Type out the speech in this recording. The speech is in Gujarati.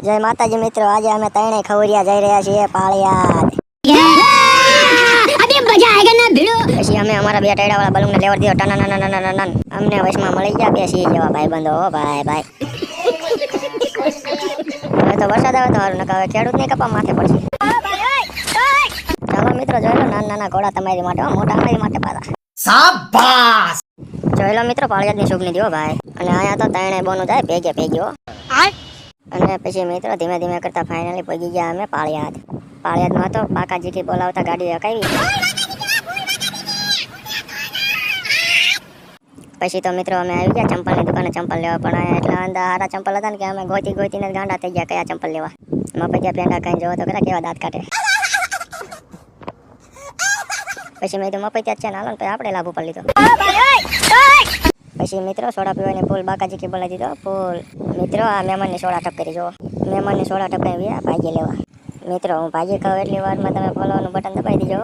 જય માતાજી મિત્રો, આજે અમે ત્રણે ખવરિયા જઈ રહ્યા છીએ પાળિયાદ. પછી અમે અમારા બે ટાયડા વાળા બલૂન લેવર દીધો ટન. અમને વશમાં મળી ગયા બે સી જેવા ભાઈબંધો. હો ભાઈ ભાઈ. હવે તો વરસાદ આવે તો સારું, નકર હવે ખેડૂતને કપા માથે પડશે. ચાલો મિત્રો, જોઈ લો નાના ઘોડા તમારી માટે, મોટા અમારી માટે પાછા. શાબાશ. જોઈ લો મિત્રો, પાળિયાદની સુગની દીવો ભાઈ. અને અહીંયા તો ત્રણે બોનું જાય ભેગી હો. અને પછી મિત્રો ધીમે ધીમે કરતા ફાઇનલી પહોંચી ગયા અમે પાળિયાદ. પાળિયાદમાં તો પાકાજી કી બોલાવતા ગાડી હકાવી. પછી તો મિત્રો અમે આવી ગયા ચંપલની દુકાને ચંપલ લેવા, પણ અહીંયા એટલા અંદર સારા ચંપલ હતા ને કે અમે ગોતીને ગાંડા થઈ ગયા કયા ચંપલ લેવા. મફતિયા પેંડા ખાઈને જોવો તો ખરા કેવા દાંત કાઢે. પછી મેં તો મફતિયા જ છે ને, હાલો ને પછી આપણે લાભ ઉપર લીધો. પછી મિત્રો સોડા પીવાની ફૂલ બાકાજી કે બોલાવી દીધો ફૂલ. મિત્રો આ મહેમાનની સોડા ટપ કરી જુઓ. મહેમાનની સોડા ટપ કરી ભાજી લેવા. મિત્રો હું ભાજી ખાઉં એટલી વારમાં તમે ફોલોનું બટન દબાવી દીજો.